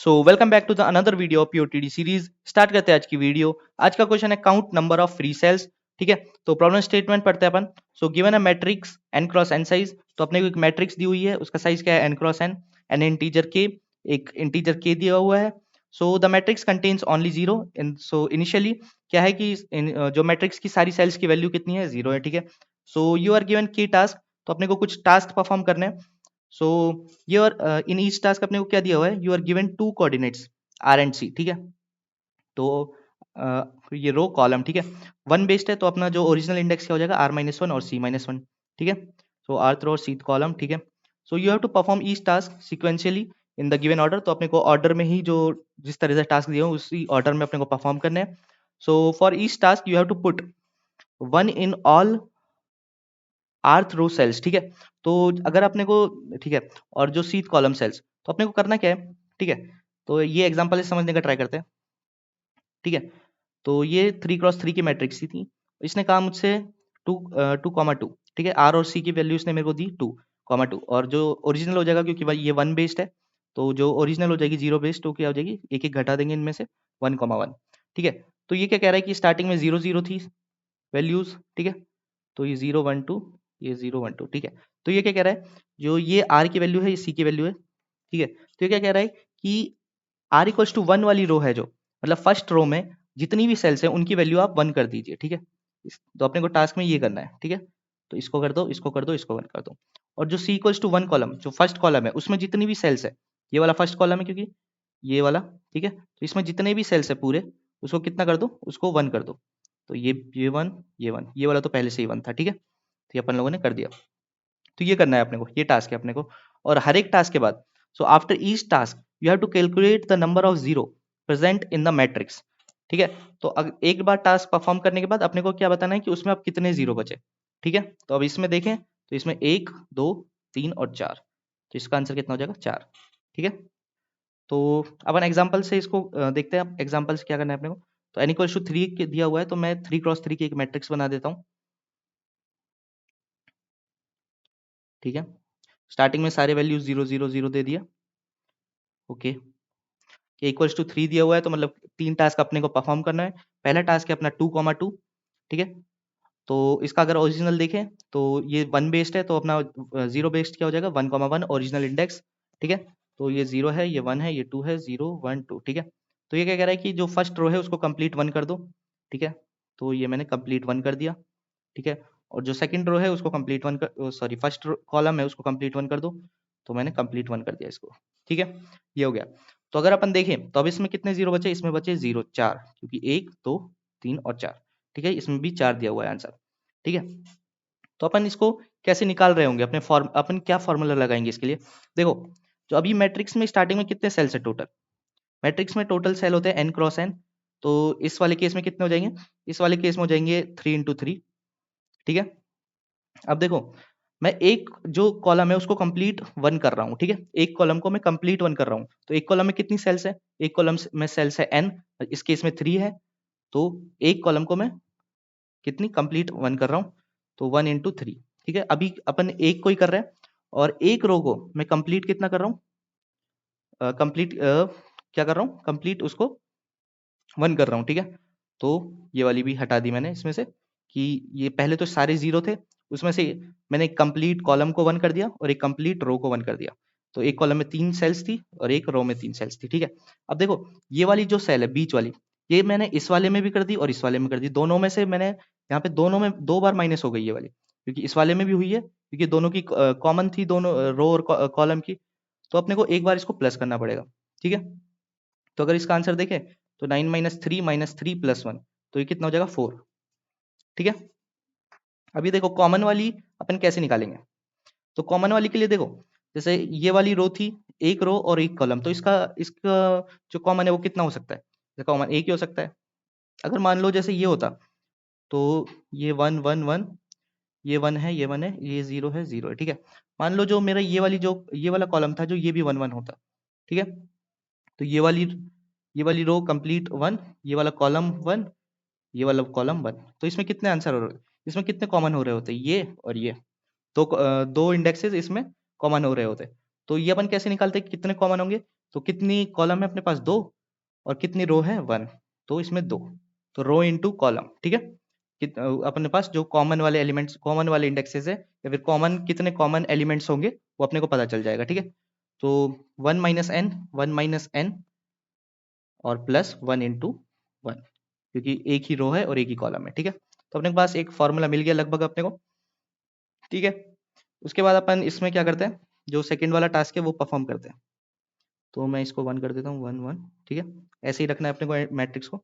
So welcome back to the another video of POTD series. Start करते हैं आज की वीडियो। आज का क्वेश्चन है count number of free cells. ठीक है, तो प्रॉब्लम स्टेटमेंट पढ़ते हैं अपन। So given a matrix n cross n size, तो अपने को एक मैट्रिक्स दी हुई है, उसका साइज क्या है n cross n, n integer के, एक इंटीजर के दिया हुआ है। So the matrix contains only zero. So initially क्या है कि जो मैट्रिक्स की सारी सेल्स की वैल्यू कितनी है, जीरो है। ठीक है, so you are given k task, तो अपने को कुछ टास्क परफॉर्म करने हैं। So your in each task अपने को क्या दिया हुआ है, you are given two coordinates r and c. ठीक है, तो ये रो कॉलम, ठीक है, वन बेस्ड है, तो अपना जो ओरिजिनल इंडेक्स क्या हो जाएगा, आर माइनस वन और सी माइनस वन। ठीक है, सो आर्थ रो और सीथ कॉलम। ठीक है, so you have to perform each task sequentially in the given order, तो अपने को ऑर्डर में ही जो जिस तरह से टास्क दिए हो उसी ऑर्डर में अपने को परफॉर्म करने हैं। So for each task you have to put one in all rth row sales. ठीक है, तो अगर अपने को, ठीक है, और जो सीथ कॉलम सेल्स, तो अपने को करना क्या है। ठीक है, तो ये एग्जांपल से समझने का ट्राई करते हैं। ठीक है, तो ये 3x3 की मैट्रिक्स थी। इसने कहा मुझसे 2, 2, 2। ठीक है, आर और सी की वैल्यू इसने मेरे को दी 2, 2, और जो ओरिजिनल हो जाएगा, क्योंकि भाई ये वन बेस्ड है, तो जो ओरिजिनल हो जाएगी जीरो बेस्ड, तो क्या हो जाएगी, एक एक घटा देंगे इनमें से 1, 1। ठीक है, तो ये क्या कह रहा है कि स्टार्टिंग में 0, 0 थी वैल्यूज। ठीक है, तो ये 0, 1, 2, ये 0, 1, 2। ठीक है, तो ये क्या कह रहा है, जो ये आर की वैल्यू है, ये सी की वैल्यू है। ठीक है, तो ये क्या कह रहा है कि आर इक्वल्स टू वन वाली रो है, जो मतलब फर्स्ट रो में जितनी भी सेल्स है उनकी वैल्यू आप वन कर दीजिए। ठीक है, तो अपने को टास्क में ये करना है। ठीक है, तो इसको कर दो, इसको कर दो, इसको वन कर दो। और जो सी इक्वल्स टू वन कॉलम, जो फर्स्ट कॉलम है, उसमें जितनी भी सेल्स है, ये वाला फर्स्ट कॉलम है क्योंकि ये वाला, ठीक है, तो इसमें जितने भी सेल्स है पूरे, उसको कितना कर दो, उसको वन कर दो। तो ये वन, ये वन, ये वाला तो पहले से ही वन था। ठीक है, तो ये अपन लोगों ने कर दिया। तो ये करना है अपने को, ये टास्क है अपने को। और हर एक टास्क के बाद, so after each task you have to calculate the number of zero present in the matrix. ठीक है, तो एक बार टास्क परफॉर्म करने के बाद अपने को क्या बताना है कि उसमें अब कितने जीरो बचे। ठीक है, तो अब इसमें देखें, तो इसमें 1, 2, 3 और 4, तो इसका आंसर कितना हो जाएगा, 4। ठीक है, तो अपन एग्जाम्पल से इसको देखते हैं। एग्जाम्पल से क्या करना है अपने को, तो एन इक्वल टू 3 दिया हुआ है, तो मैं 3x3 की एक मैट्रिक्स बना देता हूँ। ठीक है, स्टार्टिंग में सारे वैल्यूज 0, 0, 0 दे दिया। ओके, इक्वल्स टू 3 दिया हुआ है, तो मतलब 3 टास्क अपने को परफॉर्म करना है। पहला टास्क है अपना 2, 2। ठीक है, तो इसका अगर ओरिजिनल देखें, तो ये वन बेस्ड है, तो अपना जीरो बेस्ड क्या हो जाएगा, 1, 1 ओरिजिनल इंडेक्स। ठीक है, तो ये जीरो है, ये वन है, ये टू है, 0, 1, 2। ठीक है, तो ये क्या कह रहा है कि जो फर्स्ट रो है उसको कंप्लीट वन कर दो। ठीक है, तो ये मैंने कंप्लीट वन कर दिया। ठीक है, और जो सेकंड रो है उसको कंप्लीट वन कर, सॉरी फर्स्ट कॉलम है उसको कंप्लीट वन कर दो, तो मैंने कंप्लीट वन कर दिया इसको। ठीक है, ये हो गया। तो अगर अपन देखें, तो अब इसमें कितने जीरो बचे, इसमें बचे जीरो 4, क्योंकि 1, 2, 3 और 4। ठीक है, इसमें भी 4 दिया हुआ है आंसर। ठीक है, तो अपन इसको कैसे निकाल रहे होंगे, अपने फॉर्म अपन क्या फॉर्मूला लगाएंगे इसके लिए। देखो, जो अभी मैट्रिक्स में स्टार्टिंग में कितने सेल्स है टोटल, मैट्रिक्स में टोटल सेल होते हैं एन क्रॉस एन, तो इस वाले केस में कितने हो जाएंगे, इस वाले केस में हो जाएंगे 3 × 3। ठीक है, अब देखो, मैं एक जो कॉलम है उसको कंप्लीट वन कर रहा हूँ। ठीक है, एक कॉलम को मैं कंप्लीट वन कर रहा हूँ, तो एक कॉलम में कितनी सेल्स है, एक कॉलम में सेल्स है एन, इस केस में 3 है, तो एक कॉलम को मैं कितनी कंप्लीट वन कर रहा हूँ, तो 1 × 3। ठीक है, अभी अपन एक को ही कर रहे हैं, और एक रो को मैं कंप्लीट कितना कर रहा हूँ, कंप्लीट क्या कर रहा हूँ, कंप्लीट उसको वन कर रहा हूँ। ठीक है, तो ये वाली भी हटा दी मैंने इसमें से, कि ये पहले तो सारे जीरो थे, उसमें से मैंने एक कंप्लीट कॉलम को वन कर दिया और एक कंप्लीट रो को वन कर दिया। तो एक कॉलम में 3 सेल्स थी और एक रो में 3 सेल्स थी। ठीक है, अब देखो, ये वाली जो सेल है बीच वाली, ये मैंने इस वाले में भी कर दी और इस वाले में कर दी, दोनों में से मैंने यहाँ पे दोनों में 2 बार माइनस हो गई ये वाली, क्योंकि इस वाले में भी हुई है, क्योंकि दोनों की कॉमन थी, दोनों रो और कॉलम की, तो अपने को एक बार इसको प्लस करना पड़ेगा। ठीक है, तो अगर इसका आंसर देखें, तो 9 - 3 - 3 + 1, तो ये कितना हो जाएगा, 4। ठीक है, अभी देखो कॉमन वाली अपन कैसे निकालेंगे, तो कॉमन वाली के लिए देखो, जैसे ये वाली रो थी, एक रो और एक कॉलम, तो इसका इसका जो कॉमन है वो कितना हो सकता है, कॉमन एक ही हो सकता है। अगर मान लो जैसे ये होता, तो ये 1, 1, 1, ये 1 है, ये 1 है, ये 0 है, 0 है। ठीक है, मान लो जो मेरा ये वाला कॉलम था, जो ये भी 1, 1 होता। ठीक है, तो ये वाली रो कंप्लीट 1, ये वाला कॉलम 1, ये वाला कॉलम 1, तो इसमें कितने आंसर हो रहे, इसमें कितने कॉमन हो रहे होते, ये और ये, तो दो इंडेक्सेस इसमें कॉमन हो रहे होते। तो ये अपन कैसे निकालते हैं कितने कॉमन होंगे, तो कितनी कॉलम है अपने पास? 2, और कितनी रो है? 1, तो इसमें 2, तो रो इंटू कॉलम, ठीक है। अपने पास जो कॉमन वाले एलिमेंट्स, कॉमन वाले इंडेक्सेस है, या फिर कॉमन कितने कॉमन एलिमेंट्स होंगे वो अपने को पता चल जाएगा, ठीक है। तो 1 माइनस एन, 1 माइनस एन और प्लस 1 इंटू 1, क्योंकि एक ही रो है और एक ही कॉलम है, ठीक है। तो अपने पास एक फॉर्मूला मिल गया लगभग अपने को, ठीक है। उसके बाद अपन इसमें क्या करते हैं, जो सेकंड वाला टास्क है वो परफॉर्म करते हैं। तो मैं इसको 1 कर देता हूँ, 1 1, ठीक है। ऐसे ही रखना है अपने को मैट्रिक्स को।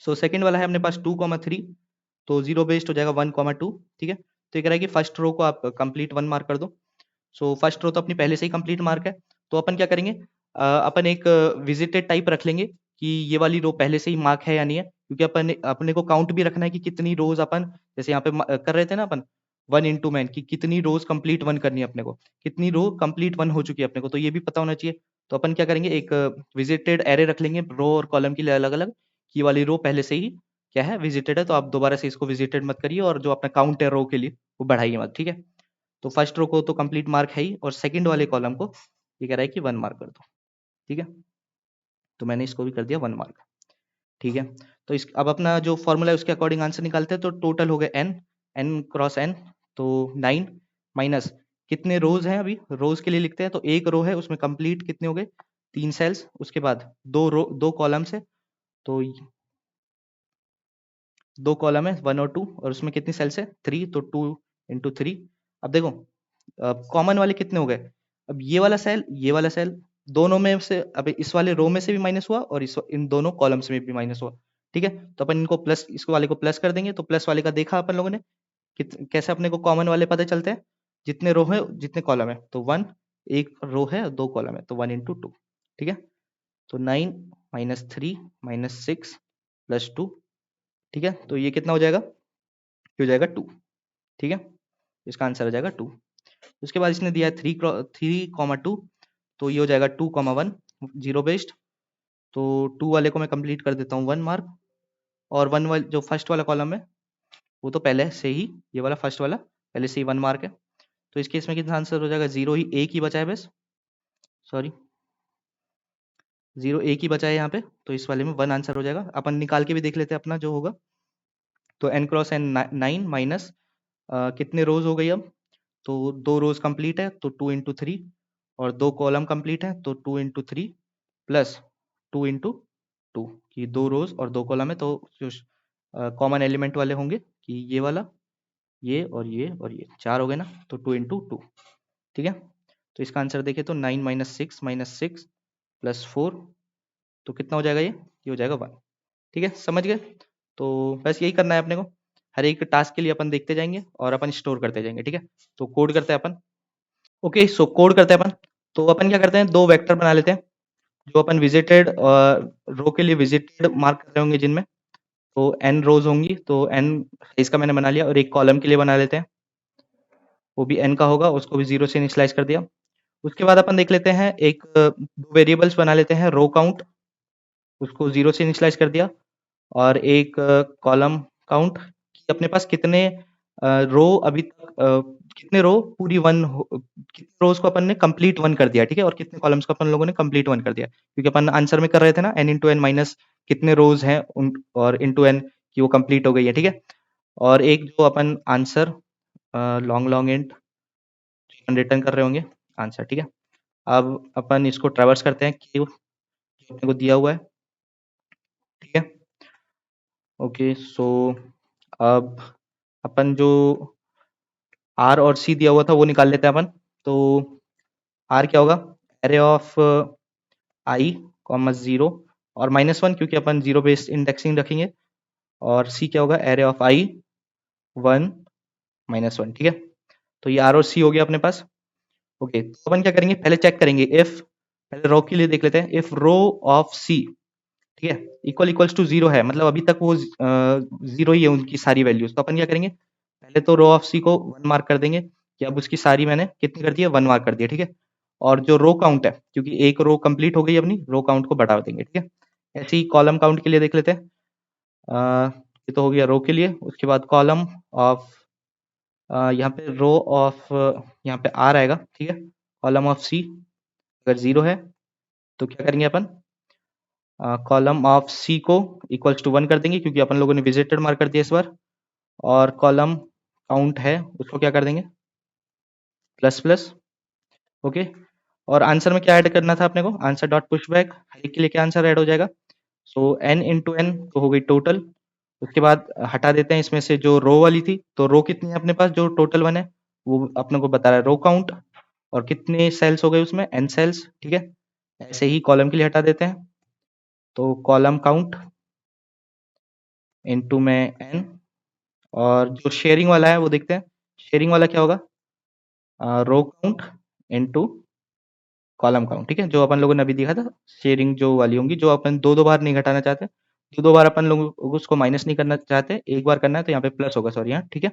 सो सेकंड वाला है अपने पास 2,3, तो जीरो बेस्ड हो जाएगा 1,2, ठीक है। तो ये कह रहा है कि फर्स्ट रो को आप कंप्लीट 1 मार्क कर दो। सो फर्स्ट रो तो अपनी पहले से ही कंप्लीट मार्क है, तो अपन क्या करेंगे, अपन एक विजिटेड टाइप रख लेंगे कि ये वाली रो पहले से ही मार्क है या नहीं है, क्योंकि अपन अपने को काउंट भी रखना है कि कितनी रोज अपन, जैसे यहाँ पे कर रहे थे ना अपन 1 इंटू मैन, कि कितनी रोज कंप्लीट 1 करनी है अपने को, कितनी रो कंप्लीट 1 हो चुकी है अपने को, तो ये भी पता होना चाहिए। तो अपन क्या करेंगे, एक विजिटेड एरे रख लेंगे रो और कॉलम के लिए अलग अलग, कि ये वाली रो पहले से ही क्या है, विजिटेड है, तो आप दोबारा से इसको विजिटेड मत करिए, और जो अपना काउंट है रो के लिए वो बढ़ाइए मत, ठीक है। तो फर्स्ट रो को तो कंप्लीट मार्क है ही, और सेकंड वाले कॉलम को ये कह रहा है कि 1 मार्क कर दो, ठीक है। तो मैंने इसको भी कर दिया 1 मार्क, ठीक है। तो इस अब अपना जो फॉर्मूला है उसके अकॉर्डिंग आंसर निकालते हैं। तो टोटल हो गए एन, एन क्रॉस एन, तो 9 माइनस कितने रोज हैं, अभी रोज के लिए लिखते हैं, तो एक रो है उसमें कंप्लीट कितने हो गए, 3 सेल्स, उसके बाद 2 कॉलम्स है, तो 2 कॉलम है 1 और 2, और उसमें कितनी सेल्स है 3, तो 2 इंटू 3। अब देखो कॉमन वाले कितने हो गए, अब ये वाला सेल, ये वाला सेल, दोनों में से, अब इस वाले रो में से भी माइनस हुआ और इन दोनों कॉलम्स में भी माइनस हुआ, ठीक है। तो अपन इनको प्लस, इसको वाले को प्लस कर देंगे, तो प्लस वाले का देखा अपन लोगों ने कैसे अपने को कॉमन वाले पता चलते हैं, जितने रो है जितने कॉलम है, तो 1, एक रो है 2 कॉलम है, तो 1 इंटू 2, ठीक है। तो 9 माइनस 3 माइनस 6 प्लस 2, ठीक है। तो ये कितना हो जाएगा, ये हो जाएगा 2, ठीक है। इसका आंसर हो जाएगा 2। उसके बाद इसने दिया है 3,2, तो ये हो जाएगा 2,1 जीरो बेस्ड, तो 2 वाले को मैं कंप्लीट कर देता हूँ 1 मार्क, और 1 वाले जो फर्स्ट वाला कॉलम है वो तो पहले से ही, ये वाला फर्स्ट वाला पहले से ही 1 मार्क है, तो इस केस में कितना आंसर हो जाएगा, जीरो ही, एक ही बचा है बस, सॉरी, जीरो एक ही बचा है यहाँ पे, तो इस वाले में 1 आंसर हो जाएगा। अपन निकाल के भी देख लेते हैं अपना जो होगा। तो एन क्रॉस एन 9 माइनस कितने रोज हो गई अब, तो 2 रोज कंप्लीट है, तो 2 इंटू 3, और 2 कॉलम कंप्लीट है, तो 2 इंटू 3 प्लस 2 इंटू 2, कि 2 रोज और 2 कॉलम है, तो जो कॉमन एलिमेंट वाले होंगे कि ये वाला, ये और ये और ये 4 हो गए ना, तो 2 इंटू 2, ठीक है। तो इसका आंसर देखें तो 9 माइनस सिक्स प्लस 4, तो कितना हो जाएगा, ये हो जाएगा 1, ठीक है, समझ गए। तो बस यही करना है अपने को, हर एक टास्क के लिए अपन देखते जाएंगे और अपन स्टोर करते जाएंगे, ठीक है। तो कोड करते हैं अपन, ओके। सो कोड करते हैं अपन। तो अपन क्या करते हैं, 2 वेक्टर बना लेते हैं, जो अपन विजिटेड रो के लिए विजिटेड मार्क कर रहे होंगे जिनमें, तो n रोज होंगी, तो n इसका मैंने बना लिया, और एक कॉलम के लिए बना लेते हैं, वो भी n का होगा, उसको भी 0 से इनिशियलाइज कर दिया। उसके बाद अपन देख लेते हैं एक 2 वेरिएबल्स बना लेते हैं, रो काउंट, उसको 0 से इनिशियलाइज कर दिया, और एक कॉलम काउंट, कि अपने पास कितने रो अभी तक, कितने रो पूरी 1 कितने रोज को अपन ने कंप्लीट 1 कर दिया, ठीक है, और कितने कॉलम्स को अपन लोगों ने कंप्लीट 1 कर दिया, क्योंकि अपन आंसर में कर रहे थे ना n इंटू एन माइनस कितने रोज हैं और इंटू एन की वो कंप्लीट हो गई है, ठीक है। और एक जो अपन answer long long int return कर रहे होंगे आंसर, ठीक है। अब अपन इसको ट्रैवर्स करते हैं कि जो अपने को दिया हुआ है, ठीक है। ओके, सो अब अपन जो आर और सी दिया हुआ था वो निकाल लेते हैं अपन। तो आर क्या होगा, एरे ऑफ आई कॉमा 0 और -1, क्योंकि अपन 0 बेस्ड इंडेक्सिंग रखेंगे, और सी क्या होगा, एरे ऑफ आई 1 -1, ठीक है। तो ये आर और सी हो गया अपने पास, ओके। तो अपन क्या करेंगे, पहले चेक करेंगे इफ, पहले रो के लिए देख लेते हैं, इफ रो ऑफ सी, ठीक है, इक्वल्स टू 0 है, मतलब अभी तक वो 0 ही है उनकी सारी वैल्यूज, तो अपन क्या करेंगे, पहले तो रो ऑफ सी को 1 मार्क कर देंगे, कि अब उसकी सारी मैंने कितनी कर दी है, 1 मार्क कर दिया, ठीक है। और जो रो काउंट है, क्योंकि एक रो कंप्लीट हो गई अपनी, रो काउंट को बढ़ा देंगे, ठीक है। ऐसे ही कॉलम काउंट के लिए देख लेते हैं, ये तो हो गया रो के लिए। उसके बाद कॉलम ऑफ, यहाँ पे रो ऑफ, यहाँ पे आर आएगा, ठीक है, कॉलम ऑफ सी अगर 0 है, तो क्या करेंगे अपन, कॉलम ऑफ सी को इक्वल्स टू 1 कर देंगे क्योंकि अपन लोगों ने विजिटेड मार्क कर दिया इस बार, और कॉलम काउंट है उसको क्या कर देंगे, प्लस प्लस। ओके, और आंसर में क्या ऐड करना था अपने को, आंसर डॉट पुश बैक, हर एक के लिए क्या आंसर ऐड हो जाएगा, सो n इंटू एन तो हो गई टोटल। उसके बाद हटा देते हैं इसमें से जो रो वाली थी, तो रो कितनी है अपने पास, जो टोटल 1 है वो अपने को बता रहा है रो काउंट, और कितने सेल्स हो गए उसमें, n सेल्स, ठीक है। ऐसे ही कॉलम के लिए हटा देते हैं, तो कॉलम काउंट इनटू में n, और जो शेयरिंग वाला है वो देखते हैं, शेयरिंग वाला क्या होगा, row count into column count, ठीक है, जो अपन लोगों ने अभी देखा था। शेयरिंग जो वाली होंगी, जो अपन दो दो बार नहीं घटाना चाहते, दो दो बार अपन लोग उसको माइनस नहीं करना चाहते, एक बार करना है तो यहाँ पे प्लस होगा, सॉरी, यहाँ, ठीक है।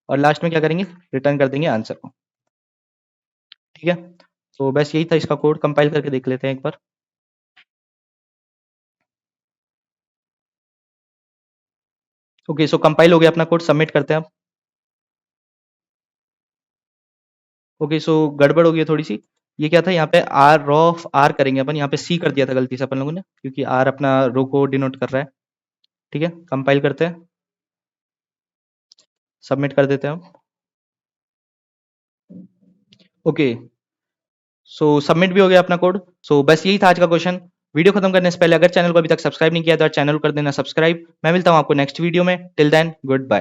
और लास्ट में क्या करेंगे, रिटर्न कर देंगे आंसर को, ठीक है। तो बस यही था, इसका कोड कंपाइल करके देख लेते हैं एक बार। ओके, सो कंपाइल हो गया अपना कोड, सबमिट करते हैं अब। ओके, सो गड़बड़ हो गई है थोड़ी सी, ये क्या था, यहाँ पे आर रॉ ऑफ आर करेंगे अपन, यहाँ पे सी कर दिया था गलती से अपन लोगों ने, क्योंकि आर अपना रो को डिनोट कर रहा है, ठीक है। कंपाइल करते हैं, सबमिट कर देते हैं अब। ओके, सो सबमिट भी हो गया अपना कोड। सो बस यही था आज का क्वेश्चन। वीडियो खत्म करने से पहले अगर चैनल को अभी तक सब्सक्राइब नहीं किया तो चैनल को कर देना सब्सक्राइब। मैं मिलता हूँ आपको नेक्स्ट वीडियो में, टिल देन गुड बाय।